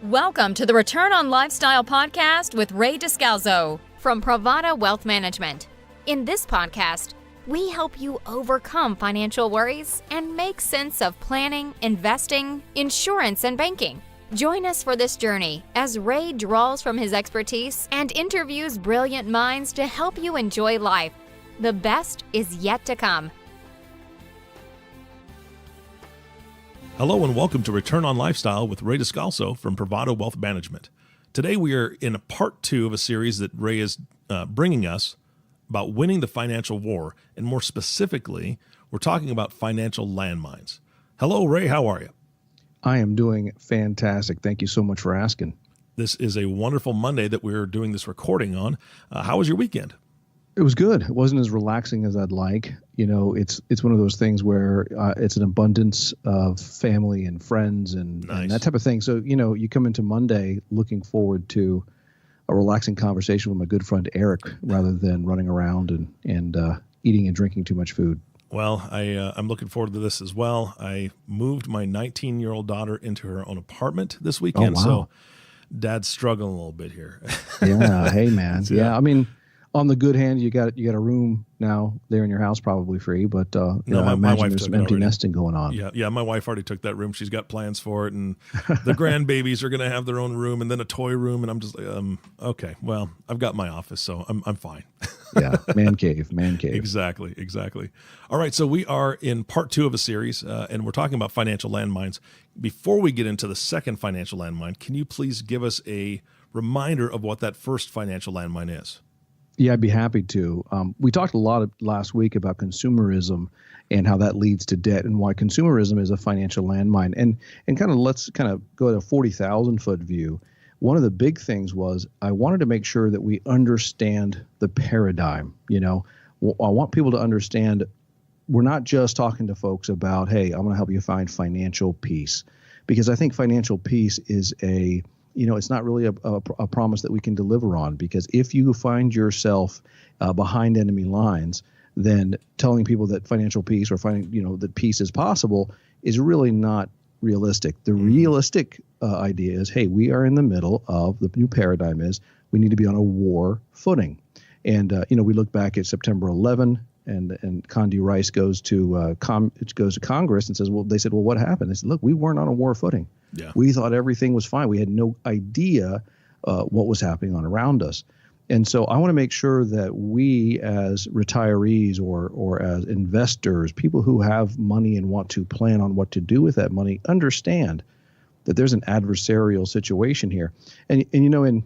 Welcome to the Return on Lifestyle podcast with Ray Descalzo from Privada Wealth Management. In this podcast, we help you overcome financial worries and make sense of planning, investing, insurance, and banking. Join us for this journey as Ray draws from his expertise and interviews brilliant minds to help you enjoy life. The best is yet to come. Hello and welcome to Return on Lifestyle with Ray Descalzo from Privada Wealth Management. Today we are in a part 2 of a series that Ray is bringing us about winning the financial war, and more specifically, we're talking about financial landmines. Hello, Ray. How are you? I am doing fantastic. Thank you so much for asking. This is a wonderful Monday that we're doing this recording on. How was your weekend? It was good. It wasn't as relaxing as I'd like. You know, it's one of those things where it's an abundance of family and friends and that type of thing. So, you know, you come into Monday looking forward to a relaxing conversation with my good friend Eric rather than running around and eating and drinking too much food. Well, I'm looking forward to this as well. I moved my 19-year-old daughter into her own apartment this weekend. Oh, wow. So Dad's struggling a little bit here. Yeah. Hey, man. Yeah. I mean, on the good hand, you got a room now there in your house, probably free, but I imagine there's some empty nesting going on. Yeah, my wife already took that room. She's got plans for it, and the grandbabies are going to have their own room and then a toy room, and I'm just like, okay, well, I've got my office, so I'm fine. Yeah, man cave. Exactly. All right, so we are in part 2 of a series, and we're talking about financial landmines. Before we get into the second financial landmine, can you please give us a reminder of what that first financial landmine is? Yeah, I'd be happy to. We talked a lot last week about consumerism and how that leads to debt and why consumerism is a financial landmine. And let's go to a 40,000-foot view. One of the big things was I wanted to make sure that we understand the paradigm. You know, I want people to understand we're not just talking to folks about, hey, I'm going to help you find financial peace, because I think financial peace is it's not really a promise that we can deliver on, because if you find yourself behind enemy lines, then telling people that financial peace or finding, that peace is possible is really not realistic. The realistic idea is, hey, we are in the middle of the new paradigm is we need to be on a war footing. And, we look back at September 11 and Condi Rice goes to Congress and says, they said, what happened? They said, look, we weren't on a war footing. Yeah. We thought everything was fine. We had no idea what was happening around us. And so I want to make sure that we as retirees or as investors, people who have money and want to plan on what to do with that money, understand that there's an adversarial situation here. And in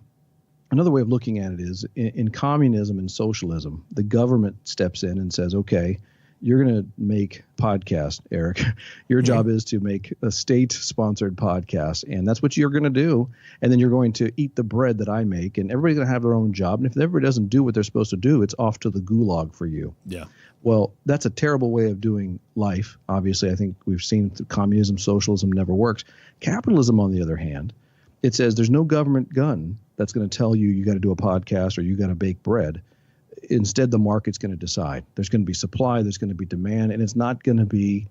another way of looking at it is in communism and socialism, the government steps in and says, okay, you're going to make podcasts, Eric. Your job is to make a state-sponsored podcast, and that's what you're going to do. And then you're going to eat the bread that I make, and everybody's going to have their own job. And if everybody doesn't do what they're supposed to do, it's off to the gulag for you. Yeah. Well, that's a terrible way of doing life. Obviously, I think we've seen communism, socialism never works. Capitalism, on the other hand, it says there's no government gun that's going to tell you got to do a podcast or you got to bake bread. Instead, the market's going to decide. There's going to be supply, there's going to be demand, and it's not going to be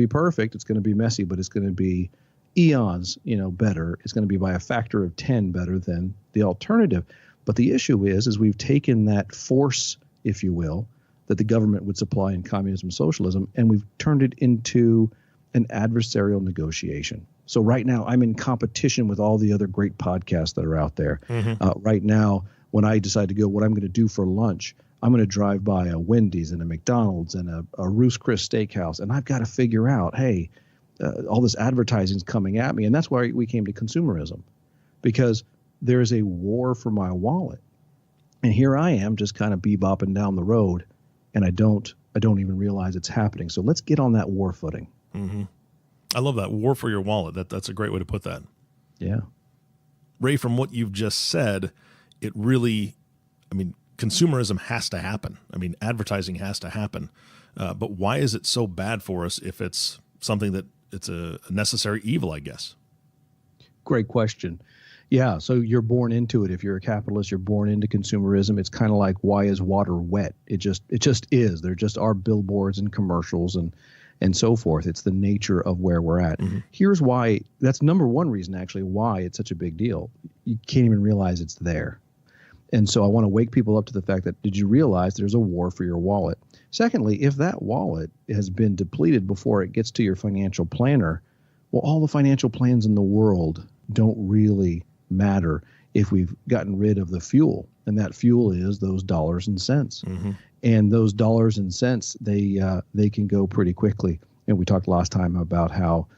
perfect. It's going to be messy, but it's going to be eons, better. It's going to be by a factor of 10 better than the alternative. But the issue is we've taken that force, if you will, that the government would supply in communism, socialism, and we've turned it into an adversarial negotiation. So right now, I'm in competition with all the other great podcasts that are out there. Mm-hmm. Right now, when I decide to go, what I'm going to do for lunch, I'm going to drive by a Wendy's and a McDonald's and a Ruth's Chris Steakhouse, and I've got to figure out, hey, all this advertising is coming at me, and that's why we came to consumerism, because there is a war for my wallet, and here I am just kind of bebopping down the road, and I don't even realize it's happening. So let's get on that war footing. Mm-hmm. I love that, war for your wallet. That's a great way to put that. Yeah, Ray, from what you've just said, it really, consumerism has to happen. Advertising has to happen. But why is it so bad for us if it's something that it's a necessary evil, I guess? Great question. Yeah, so you're born into it. If you're a capitalist, you're born into consumerism. It's kind of like, why is water wet? It just is. There just are billboards and commercials, and and so forth. It's the nature of where we're at. Here's why. That's number one reason, actually, why it's such a big deal. You can't even realize it's there. And so I want to wake people up to the fact that, did you realize there's a war for your wallet? Secondly, if that wallet has been depleted before it gets to your financial planner, well, all the financial plans in the world don't really matter if we've gotten rid of the fuel. And that fuel is those dollars and cents. And those dollars and cents, they can go pretty quickly. And we talked last time about how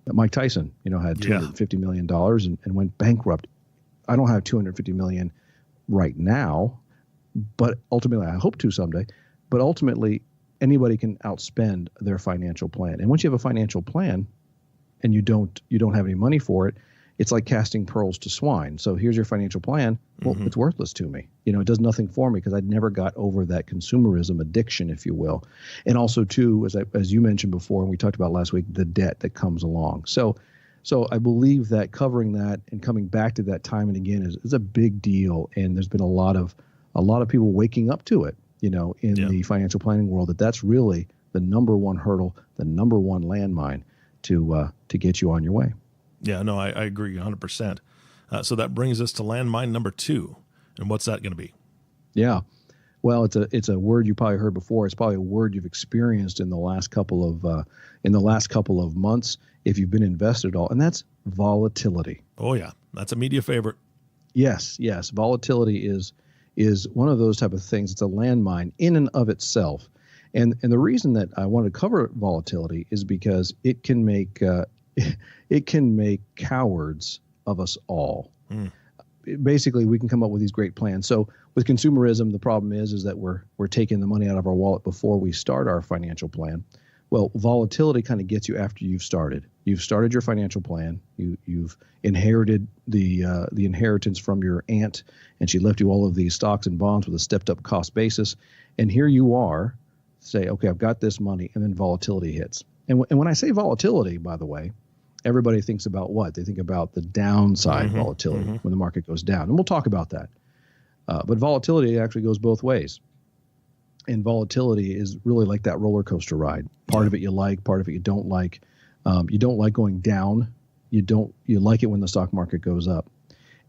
Mike Tyson, had $250 million and went bankrupt. I don't have $250 million right now, but ultimately I hope to someday. But ultimately, anybody can outspend their financial plan. And once you have a financial plan and you don't have any money for it, it's like casting pearls to swine. So here's your financial plan. Well, it's worthless to me. It does nothing for me because I never got over that consumerism addiction, if you will. And also, too, as you mentioned before, and we talked about last week, the debt that comes along. So I believe that covering that and coming back to that time and again is a big deal. And there's been a lot of people waking up to it, in the financial planning world, that's really the number one hurdle, the number one landmine to get you on your way. Yeah, no, I agree 100%. So that brings us to landmine number 2. And what's that going to be? Yeah. Well, it's a word you probably heard before. It's probably a word you've experienced in the last couple of months if you've been invested at all, and that's volatility. Oh yeah, that's a media favorite. Yes. Volatility is one of those type of things. It's a landmine in and of itself. And the reason that I wanted to cover volatility is because it can make cowards of us all. Basically, we can come up with these great plans. So with consumerism, the problem is that we're taking the money out of our wallet before we start our financial plan. Well, volatility kind of gets you after you've started. You've started your financial plan. You've inherited the inheritance from your aunt, and she left you all of these stocks and bonds with a stepped up cost basis. And here you are, say, okay, I've got this money, and then volatility hits. And when I say volatility, by the way, everybody thinks about what? They think about the downside volatility when the market goes down. And we'll talk about that. But volatility actually goes both ways. And volatility is really like that roller coaster ride. Part of it you like, part of it you don't like. You don't like going down. You like it when the stock market goes up.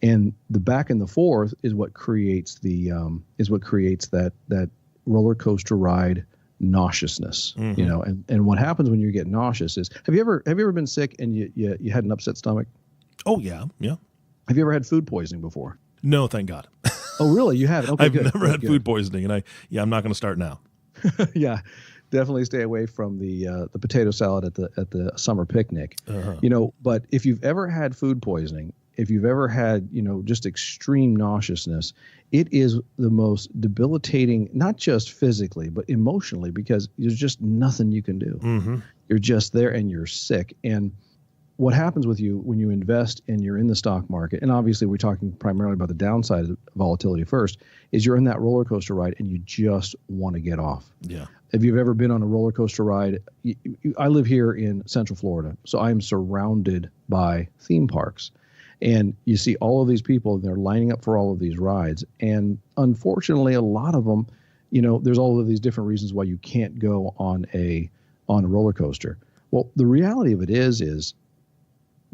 And the back and the forth is what creates that roller coaster ride nauseousness, and what happens when you get nauseous is, have you ever been sick and you had an upset stomach? Oh yeah. Have you ever had food poisoning before? No, thank God. Oh really? You haven't? Okay, I've good. never had food poisoning, and I'm not going to start now. Yeah, definitely stay away from the potato salad at the summer picnic. But if you've ever had food poisoning, if you've ever had just extreme nauseousness, it is the most debilitating, not just physically but emotionally, because there's just nothing you can do. You're just there and you're sick. And what happens with you when you invest and you're in the stock market, and obviously we're talking primarily about the downside of volatility first, is you're in that roller coaster ride and you just want to get off. Yeah. If you've ever been on a roller coaster ride, I live here in Central Florida, so I'm surrounded by theme parks. And you see all of these people, and they're lining up for all of these rides. And unfortunately, a lot of them, there's all of these different reasons why you can't go on a roller coaster. Well, the reality of it is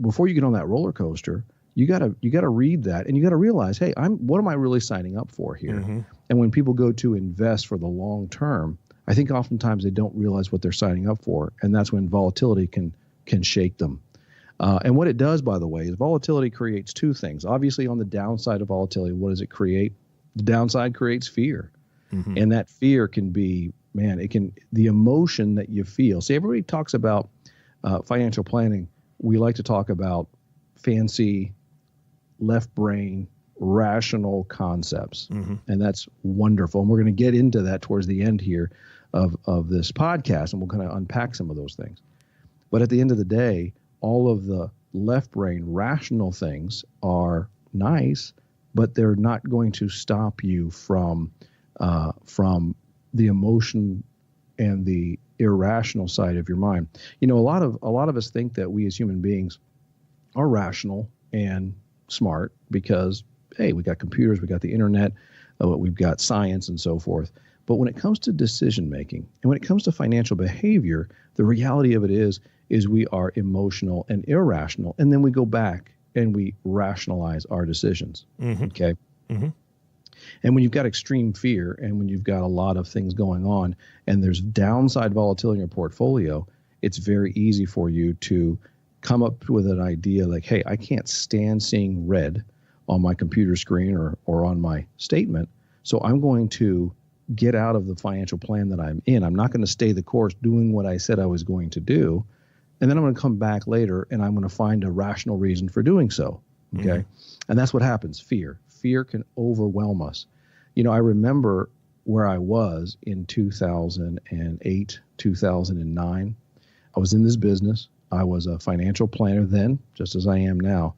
before you get on that roller coaster, you gotta read that, and you gotta realize, hey, what am I really signing up for here? And when people go to invest for the long term, I think oftentimes they don't realize what they're signing up for, and that's when volatility can shake them. And what it does, by the way, is volatility creates two things. Obviously, on the downside of volatility, what does it create? The downside creates fear. And that fear can be, the emotion that you feel. See, everybody talks about financial planning. We like to talk about fancy, left brain, rational concepts. And that's wonderful. And we're going to get into that towards the end here of this podcast, and we'll kind of unpack some of those things. But at the end of the day, all of the left brain rational things are nice, but they're not going to stop you from the emotion and the irrational side of your mind. A lot of us think that we as human beings are rational and smart because, hey, we got computers, we got the internet, we've got science and so forth. But when it comes to decision making and when it comes to financial behavior, the reality of it is we are emotional and irrational. And then we go back and we rationalize our decisions. Mm-hmm. Okay. Mm-hmm. And when you've got extreme fear and when you've got a lot of things going on and there's downside volatility in your portfolio, it's very easy for you to come up with an idea like, hey, I can't stand seeing red on my computer screen or on my statement. So I'm going to get out of the financial plan that I'm in. I'm not going to stay the course doing what I said I was going to do. And then I'm going to come back later and I'm going to find a rational reason for doing so. Okay. Mm-hmm. And that's what happens. Fear can overwhelm us. I remember where I was in 2008, 2009. I was in this business. I was a financial planner then, just as I am now.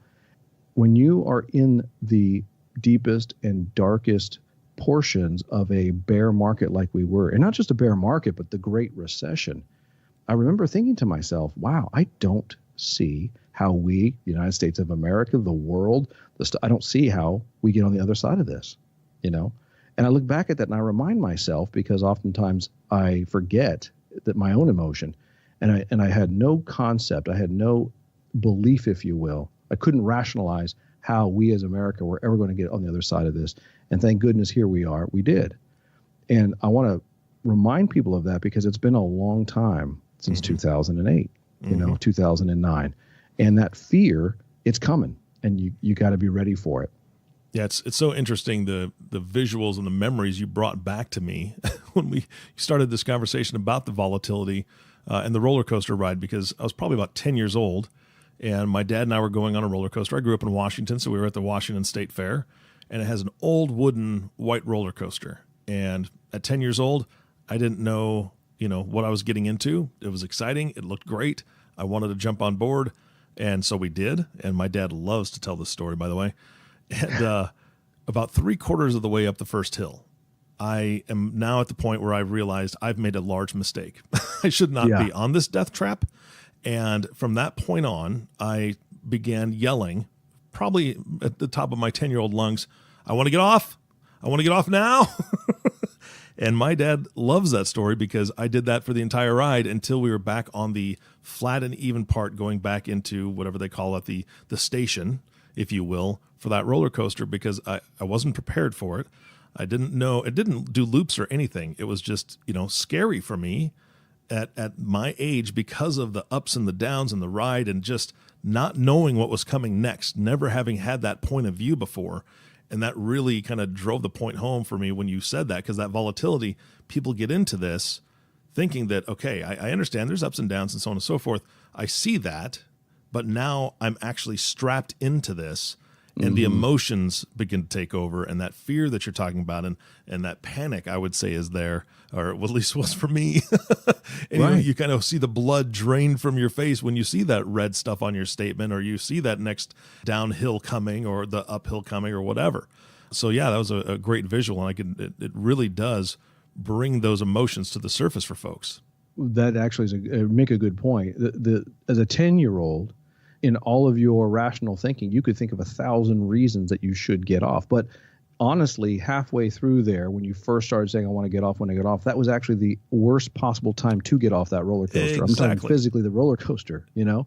When you are in the deepest and darkest portions of a bear market like we were, and not just a bear market, but the Great Recession, I remember thinking to myself, wow, I don't see how we, the United States of America, the world, I don't see how we get on the other side of this, And I look back at that and I remind myself, because oftentimes I forget that my own emotion, and I had no concept, I had no belief, if you will. I couldn't rationalize how we as America were ever going to get on the other side of this. And thank goodness here we are. We did. And I want to remind people of that because it's been a long time since 2008, 2009. And that fear, it's coming, and you got to be ready for it. Yeah, it's so interesting, the visuals and the memories you brought back to me when we started this conversation about the volatility and the roller coaster ride, because I was probably about 10 years old, and my dad and I were going on a roller coaster. I grew up in Washington, so we were at the Washington State Fair, and it has an old wooden white roller coaster. And at 10 years old, I didn't know, what I was getting into. It was exciting. It looked great. I wanted to jump on board. And so we did. And my dad loves to tell this story, by the way. And about 3/4 of the way up the first hill, I am now at the point where I realized I've made a large mistake. I should not be on this death trap. And from that point on, I began yelling, probably at the top of my 10-year-old lungs, I want to get off. I want to get off now. And my dad loves that story because I did that for the entire ride until we were back on the flat and even part, going back into whatever they call it, the station, if you will, for that roller coaster, because I wasn't prepared for it. I didn't know, it didn't do loops or anything. It was just, scary for me at my age because of the ups and the downs and the ride and just not knowing what was coming next, never having had that point of view before. And that really kind of drove the point home for me when you said that, because that volatility, people get into this thinking that, okay, I understand there's ups and downs and so on and so forth. I see that, but now I'm actually strapped into this, and the emotions begin to take over, and that fear that you're talking about and that panic, I would say, is there, or at least was for me. And right. you kind of see the blood drain from your face when you see that red stuff on your statement, or you see that next downhill coming or the uphill coming or whatever. So yeah, that was a great visual, and it really does bring those emotions to the surface for folks. That actually is make a good point. As a 10-year-old, in all of your rational thinking, you could think of 1,000 reasons that you should get off. But honestly, halfway through there, when you first started saying, I want to get off, that was actually the worst possible time to get off that roller coaster. Exactly. I'm talking physically the roller coaster, Yep.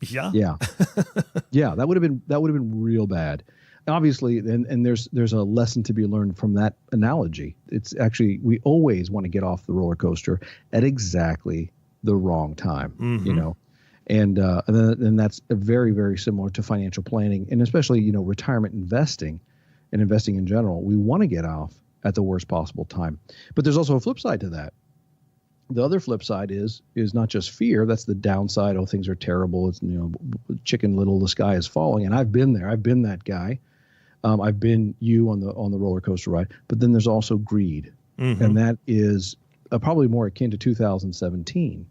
Yeah. Yeah. Yeah. That would have been real bad. Obviously, and there's a lesson to be learned from that analogy. It's actually, we always want to get off the roller coaster at exactly the wrong time, And then that's very, very similar to financial planning, and especially, retirement investing and investing in general. We want to get off at the worst possible time. But there's also a flip side to that. The other flip side is not just fear. That's the downside. Oh, things are terrible. It's, Chicken Little, the sky is falling. And I've been there. I've been that guy. I've been you on the roller coaster ride. But then there's also greed. And that is probably more akin to 2017.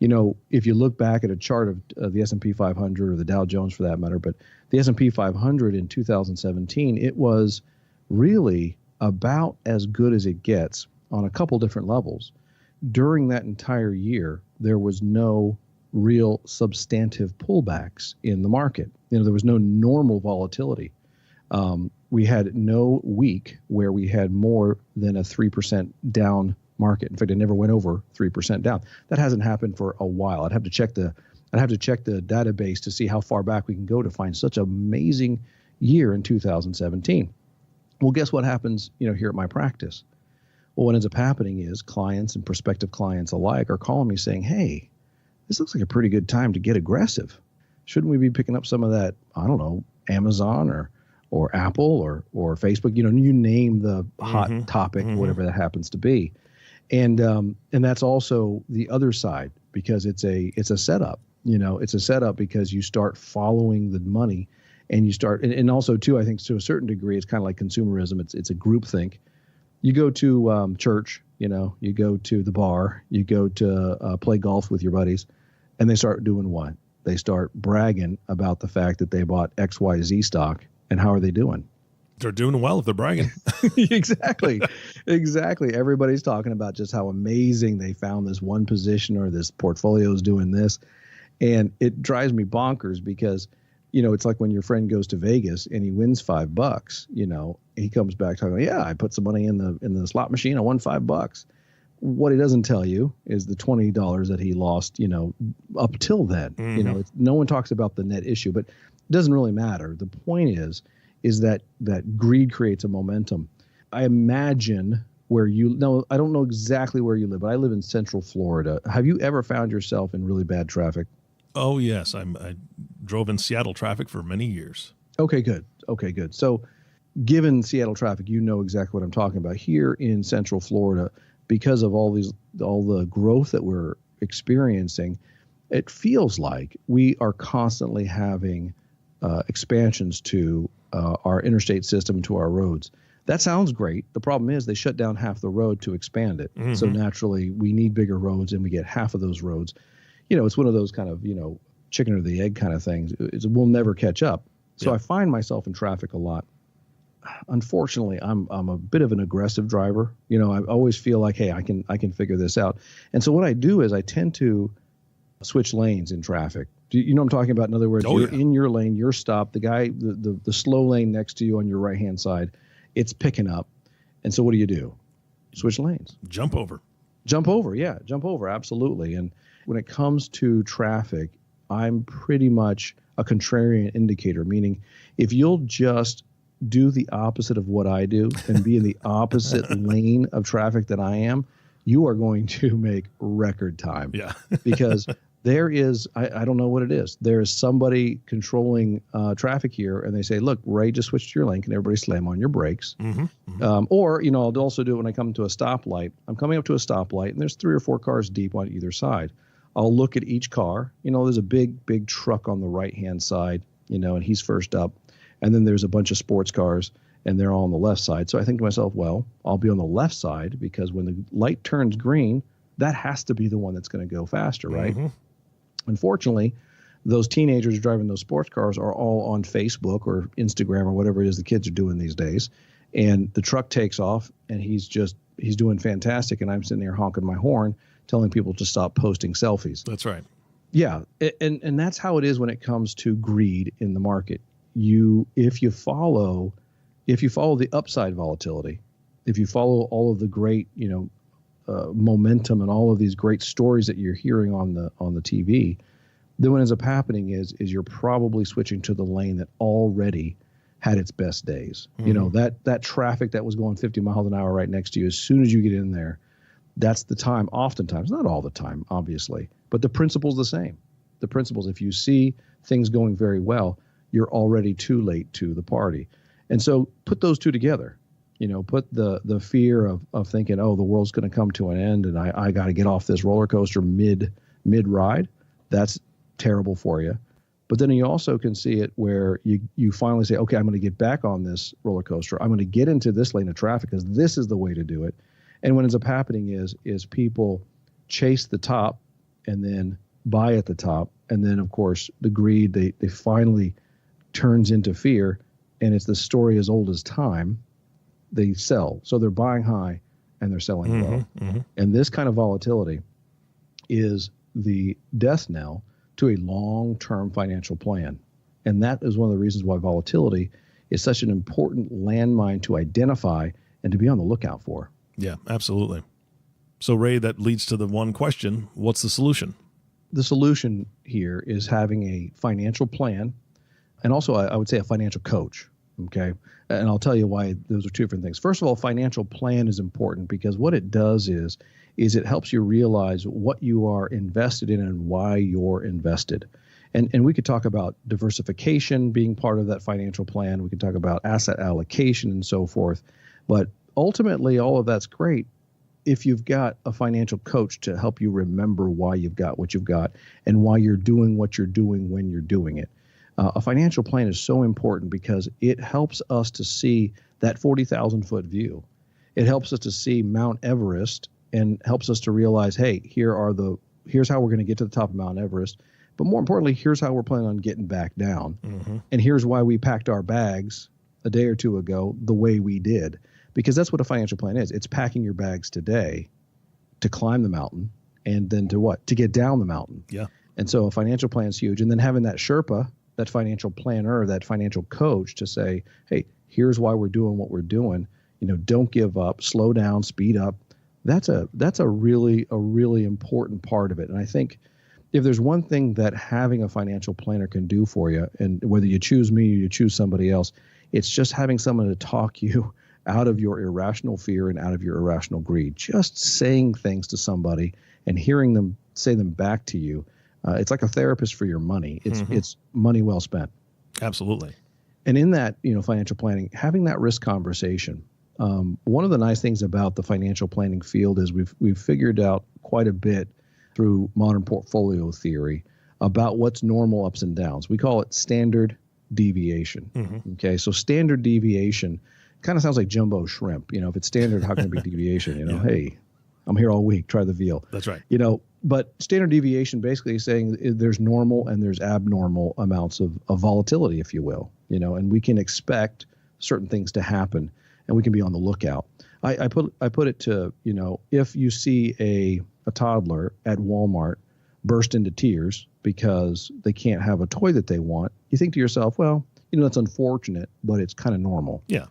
If you look back at a chart of the S&P 500 or the Dow Jones for that matter, but the S&P 500 in 2017, it was really about as good as it gets on a couple different levels. During that entire year, there was no real substantive pullbacks in the market. There was no normal volatility. we had no week where we had more than a 3% down market. In fact, it never went over 3% down. That hasn't happened for a while. I'd have to check the database to see how far back we can go to find such an amazing year in 2017. Well, guess what happens, here at my practice? Well, what ends up happening is clients and prospective clients alike are calling me saying, hey, this looks like a pretty good time to get aggressive. Shouldn't we be picking up some of that, I don't know, Amazon or Apple or Facebook? You name the hot topic, whatever that happens to be. And that's also the other side, because it's a setup. It's a setup because you start following the money, and you start, and also too, I think to a certain degree, it's kind of like consumerism. It's a groupthink. You go to church, you go to the bar, you go to play golf with your buddies, and they start doing what? They start bragging about the fact that they bought XYZ stock, and how are they doing? They're doing well if they're bragging. Exactly. Everybody's talking about just how amazing they found this one position, or this portfolio is doing this. And it drives me bonkers because, it's like when your friend goes to Vegas and he wins $5, he comes back talking, yeah, I put some money in the slot machine. I won $5. What he doesn't tell you is the $20 that he lost, up till then. No one talks about the net issue, but it doesn't really matter. The point is that greed creates a momentum. I imagine I don't know exactly where you live, but I live in Central Florida. Have you ever found yourself in really bad traffic? Oh, yes. I drove in Seattle traffic for many years. Okay, good. So given Seattle traffic, you know exactly what I'm talking about. Here in Central Florida, because of all the growth that we're experiencing, it feels like we are constantly having expansions to our interstate system, to our roads. That sounds great. The problem is they shut down half the road to expand it. So naturally, we need bigger roads, and we get half of those roads. It's one of those kind of, chicken or the egg kind of things. We'll never catch up. So I find myself in traffic a lot. Unfortunately, I'm a bit of an aggressive driver. I always feel like, hey, I can figure this out. And so what I do is I tend to switch lanes in traffic. Do you know what I'm talking about? In other words, in your lane, you're stopped. The guy, the slow lane next to you on your right-hand side, it's picking up. And so what do? Switch lanes. Jump over. Yeah. Jump over. Absolutely. And when it comes to traffic, I'm pretty much a contrarian indicator, meaning if you'll just do the opposite of what I do and be in the opposite lane of traffic that I am, you are going to make record time. Yeah. Because there is, I don't know what it is. There is somebody controlling traffic here, and they say, look, Ray, just switch to your lane. Can everybody slam on your brakes? Or, I'll also do it when I come to a stoplight. I'm coming up to a stoplight, and there's 3 or 4 cars deep on either side. I'll look at each car. There's a big truck on the right-hand side, and he's first up. And then there's a bunch of sports cars, and they're all on the left side. So I think to myself, well, I'll be on the left side, because when the light turns green, that has to be the one that's going to go faster, right? Unfortunately, those teenagers driving those sports cars are all on Facebook or Instagram or whatever it is the kids are doing these days. And the truck takes off, and he's doing fantastic. And I'm sitting there honking my horn, telling people to stop posting selfies. That's right. Yeah. And that's how it is when it comes to greed in the market. If you follow the upside volatility, if you follow all of the great, momentum and all of these great stories that you're hearing on the TV, then what ends up happening is you're probably switching to the lane that already had its best days. That traffic that was going 50 miles an hour right next to you, as soon as you get in there, that's the time, oftentimes, not all the time, obviously, but the principle's the same. The principle's, if you see things going very well, you're already too late to the party. And so put those two together. Put the fear of thinking, oh, the world's going to come to an end, and I got to get off this roller coaster mid ride. That's terrible for you. But then you also can see it where you finally say, okay, I'm going to get back on this roller coaster. I'm going to get into this lane of traffic because this is the way to do it. And what ends up happening is people chase the top and then buy at the top. And then, of course, the greed, they finally turns into fear. And it's the story as old as time. They sell. So they're buying high and they're selling low. And this kind of volatility is the death knell to a long-term financial plan. And that is one of the reasons why volatility is such an important landmine to identify and to be on the lookout for. Yeah, absolutely. So, Ray, that leads to the one question: what's the solution? The solution here is having a financial plan, and also I would say a financial coach. Okay. And I'll tell you why those are two different things. First of all, financial plan is important because what it does is it helps you realize what you are invested in and why you're invested. And we could talk about diversification being part of that financial plan. We could talk about asset allocation and so forth. But ultimately, all of that's great if you've got a financial coach to help you remember why you've got what you've got and why you're doing what you're doing when you're doing it. A financial plan is so important because it helps us to see that 40,000-foot view. It helps us to see Mount Everest and helps us to realize, hey, here's how we're going to get to the top of Mount Everest. But more importantly, here's how we're planning on getting back down. Mm-hmm. And here's why we packed our bags a day or two ago the way we did. Because that's what a financial plan is. It's packing your bags today to climb the mountain and then to what? To get down the mountain. Yeah. And so a financial plan is huge. And then having that Sherpa, that financial planner, that financial coach to say, hey, here's why we're doing what we're doing. Don't give up, slow down, speed up. That's a really important part of it. And I think if there's one thing that having a financial planner can do for you, and whether you choose me or you choose somebody else, it's just having someone to talk you out of your irrational fear and out of your irrational greed. Just saying things to somebody and hearing them say them back to you. It's like a therapist for your money. It's money well spent. Absolutely. And in that, financial planning, having that risk conversation. One of the nice things about the financial planning field is we've figured out quite a bit through modern portfolio theory about what's normal ups and downs. We call it standard deviation. Mm-hmm. Okay, so standard deviation kind of sounds like jumbo shrimp. If it's standard, how can it be deviation? Yeah. Hey, I'm here all week. Try the veal. That's right. But standard deviation basically is saying there's normal and there's abnormal amounts of volatility, if you will, and we can expect certain things to happen and we can be on the lookout. I put it to, if you see a toddler at Walmart burst into tears because they can't have a toy that they want, you think to yourself, well, that's unfortunate, but it's kind of normal. Yeah.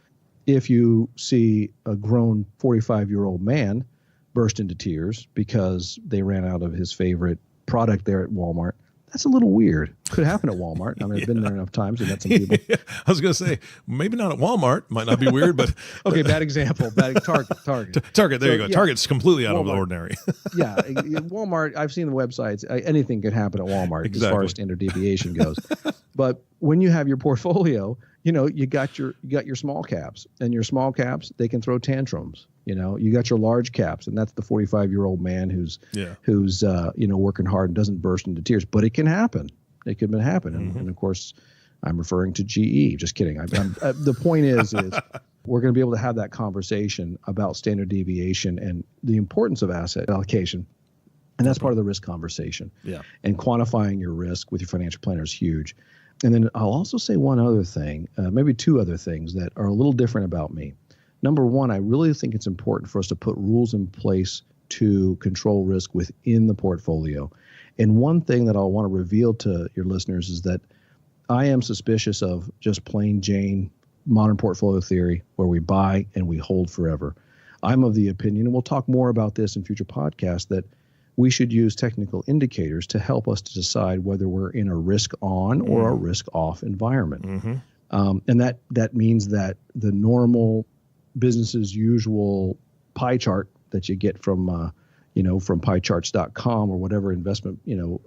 If you see a grown 45-year-old man burst into tears because they ran out of his favorite product there at Walmart, that's a little weird. Could happen at Walmart. I mean, I've been there enough times and met some people. I was going to say, maybe not at Walmart. Might not be weird, but... Okay, bad example. Target. Target, there you go. Yeah. Target's completely out Walmart. of the ordinary. Yeah, Walmart, I've seen the websites. Anything could happen at Walmart Exactly. as far as standard deviation goes. But when you have your portfolio, you got your small caps, and your small caps, they can throw tantrums. You got your large caps, and that's the 45-year-old man who's working hard and doesn't burst into tears. But it can happen. It could happen. Mm-hmm. And of course, I'm referring to GE. Just kidding. The point is we're going to be able to have that conversation about standard deviation and the importance of asset allocation. And that's part of the risk conversation. Yeah. And quantifying your risk with your financial planner is huge. And then I'll also say one other thing, maybe two other things that are a little different about me. Number one, I really think it's important for us to put rules in place to control risk within the portfolio. And one thing that I'll want to reveal to your listeners is that I am suspicious of just plain Jane modern portfolio theory where we buy and we hold forever. I'm of the opinion, and we'll talk more about this in future podcasts, that we should use technical indicators to help us to decide whether we're in a risk on or a risk off environment. Mm-hmm. And that means that the normal business as usual pie chart that you get from from piecharts.com or whatever investment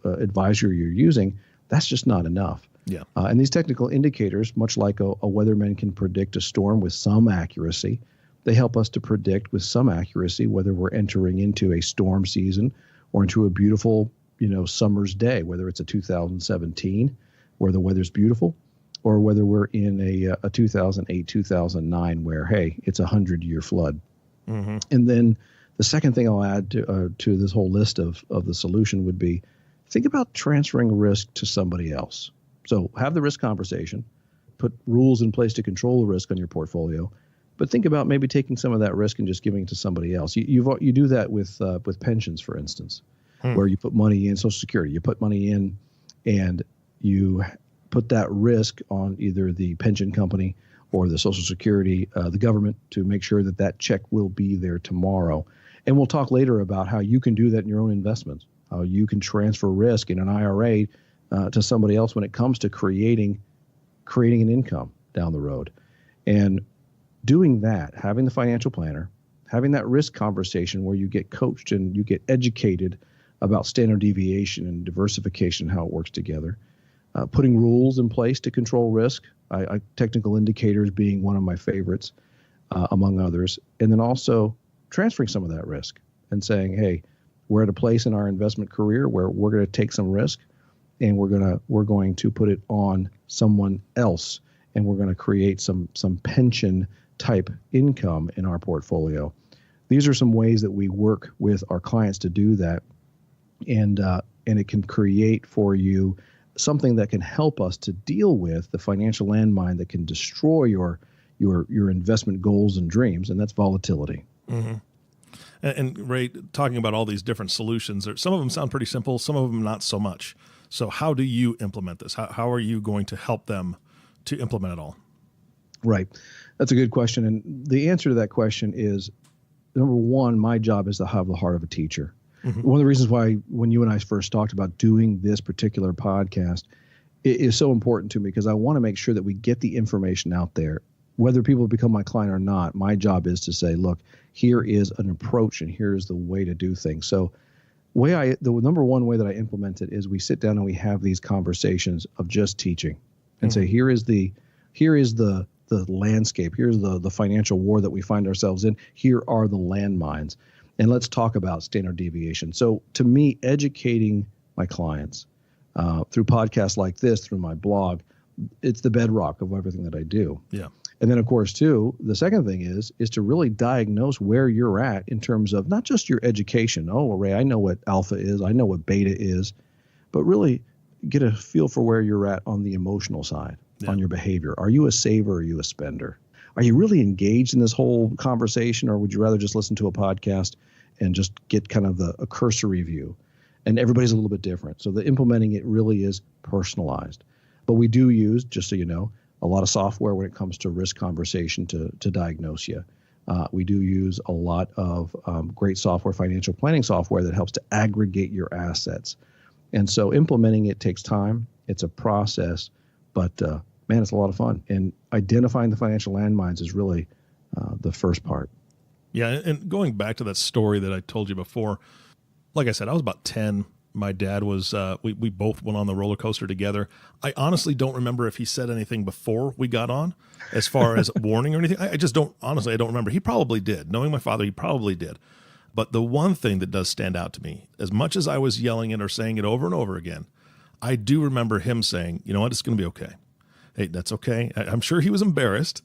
advisor you're using, that's just not enough. Yeah. And these technical indicators, much like a weatherman can predict a storm with some accuracy, they help us to predict with some accuracy whether we're entering into a storm season or into a beautiful summer's day, whether it's a 2017 where the weather's beautiful, or whether we're in a 2008, 2009 where, hey, it's a 100-year flood. Mm-hmm. And then the second thing I'll add to this whole list of the solution would be, think about transferring risk to somebody else. So have the risk conversation, put rules in place to control the risk on your portfolio, but think about maybe taking some of that risk and just giving it to somebody else. You do that with pensions, for instance, where you put money in Social Security. You put money in and you put that risk on either the pension company or the Social Security, the government, to make sure that that check will be there tomorrow. And we'll talk later about how you can do that in your own investments, how you can transfer risk in an IRA to somebody else when it comes to creating an income down the road. And doing that, having the financial planner, having that risk conversation where you get coached and you get educated about standard deviation and diversification, how it works together, putting rules in place to control risk, technical indicators being one of my favorites, among others, and then also transferring some of that risk and saying, hey, we're at a place in our investment career where we're going to take some risk and we're going to put it on someone else, and we're going to create some pension type income in our portfolio. These are some ways that we work with our clients to do that, and it can create for you something that can help us to deal with the financial landmine that can destroy your investment goals and dreams, and that's volatility. Mm-hmm. And Ray, talking about all these different solutions, some of them sound pretty simple, some of them not so much. So how do you implement this? How are you going to help them to implement it all? Right. That's a good question. And the answer to that question is, number one, my job is to have the heart of a teacher. Mm-hmm. One of the reasons why when you and I first talked about doing this particular podcast, it is so important to me because I want to make sure that we get the information out there. Whether people become my client or not, my job is to say, look, here is an approach and here's the way to do things. So the number one way that I implement it is we sit down and we have these conversations of just teaching and say, here is the landscape. Here's the financial war that we find ourselves in. Here are the landmines. And let's talk about standard deviation. So to me, educating my clients through podcasts like this, through my blog, it's the bedrock of everything that I do. Yeah. And then, of course, too, the second thing is to really diagnose where you're at in terms of not just your education. Oh, well, Ray, I know what alpha is. I know what beta is. But really get a feel for where you're at on the emotional side, on your behavior. Are you a saver or are you a spender? Are you really engaged in this whole conversation, or would you rather just listen to a podcast and just get kind of a cursory view? And everybody's a little bit different. So the implementing it really is personalized. But we do use, just so you know, a lot of software when it comes to risk conversation to diagnose you. We do use a lot of great software, financial planning software that helps to aggregate your assets. And so implementing it takes time. It's a process, but man, it's a lot of fun. And identifying the financial landmines is really the first part. Yeah, and going back to that story that I told you before, like I said, I was about 10. My dad was, we both went on the roller coaster together. I honestly don't remember if he said anything before we got on as far as warning or anything. I just don't, honestly, I don't remember. He probably did. Knowing my father, he probably did. But the one thing that does stand out to me, as much as I was yelling it or saying it over and over again, I do remember him saying, you know what, it's going to be okay. Hey, that's okay. I'm sure he was embarrassed,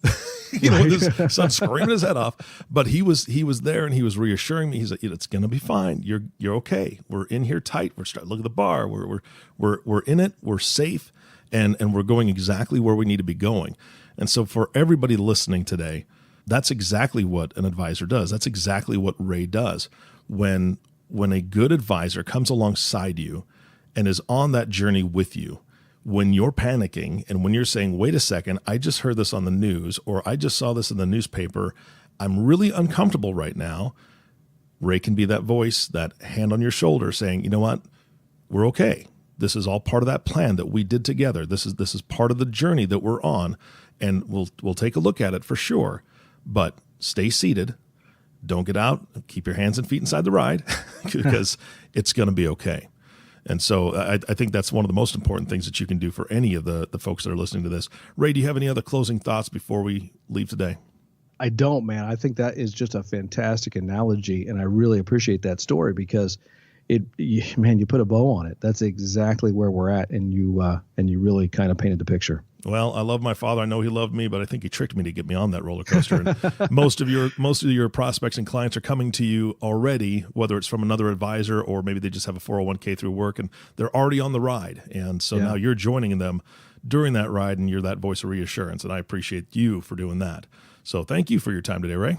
with his son screaming his head off, but he was there and he was reassuring me. He's like, it's going to be fine. You're okay. We're in here tight. Look at the bar. We're in it. We're safe. And we're going exactly where we need to be going. And so for everybody listening today, that's exactly what an advisor does. That's exactly what Ray does. When a good advisor comes alongside you and is on that journey with you, when you're panicking and when you're saying, wait a second, I just heard this on the news, or I just saw this in the newspaper, I'm really uncomfortable right now, Ray can be that voice, that hand on your shoulder saying, you know what, we're okay. This is all part of that plan that we did together. This is part of the journey that we're on, and we'll take a look at it for sure. But stay seated. Don't get out. Keep your hands and feet inside the ride because it's going to be okay. And so I think that's one of the most important things that you can do for any of the folks that are listening to this. Ray, do you have any other closing thoughts before we leave today? I don't, man. I think that is just a fantastic analogy, and I really appreciate that story because you put a bow on it. That's exactly where we're at, and you really kind of painted the picture. Well, I love my father. I know he loved me, but I think he tricked me to get me on that roller coaster. And most of your prospects and clients are coming to you already, whether it's from another advisor or maybe they just have a 401k through work and they're already on the ride. And so now you're joining them during that ride, and you're that voice of reassurance. And I appreciate you for doing that. So thank you for your time today, Ray.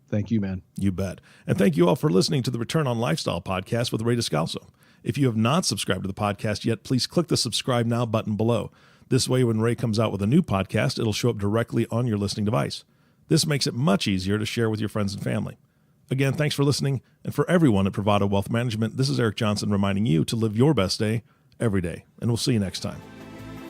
Thank you, man. You bet. And thank you all for listening to the Return on Lifestyle podcast with Ray Descalso. If you have not subscribed to the podcast yet, please click the subscribe now button below. This way, when Ray comes out with a new podcast, it'll show up directly on your listening device. This makes it much easier to share with your friends and family. Again, thanks for listening. And for everyone at Privada Wealth Management, this is Eric Johnson reminding you to live your best day every day. And we'll see you next time.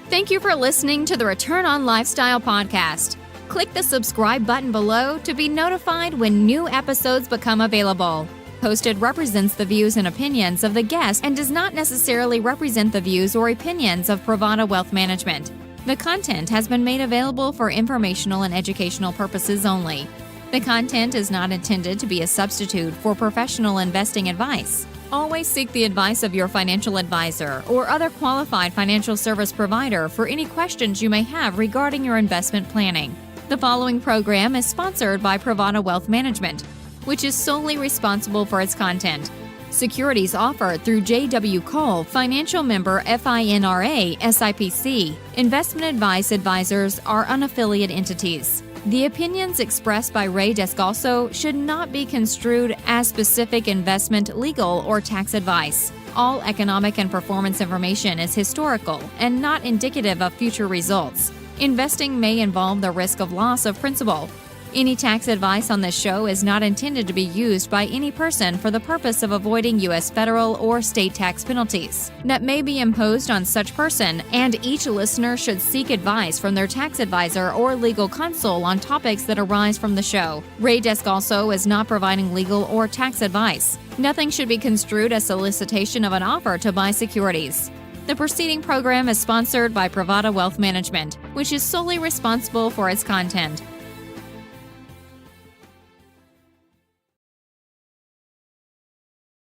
Thank you for listening to the Return on Lifestyle podcast. Click the subscribe button below to be notified when new episodes become available. Hosted represents the views and opinions of the guest and does not necessarily represent the views or opinions of Privada Wealth Management. The content has been made available for informational and educational purposes only. The content is not intended to be a substitute for professional investing advice. Always seek the advice of your financial advisor or other qualified financial service provider for any questions you may have regarding your investment planning. The following program is sponsored by Privada Wealth Management, which is solely responsible for its content. Securities offered through J.W. Cole, financial member FINRA, SIPC. Investment advice advisors are unaffiliated entities. The opinions expressed by Ray Descalso should not be construed as specific investment, legal, or tax advice. All economic and performance information is historical and not indicative of future results. Investing may involve the risk of loss of principal. Any tax advice on this show is not intended to be used by any person for the purpose of avoiding U.S. federal or state tax penalties that may be imposed on such person, and each listener should seek advice from their tax advisor or legal counsel on topics that arise from the show. Ray Descalso is not providing legal or tax advice. Nothing should be construed as solicitation of an offer to buy securities. The preceding program is sponsored by Privada Wealth Management, which is solely responsible for its content.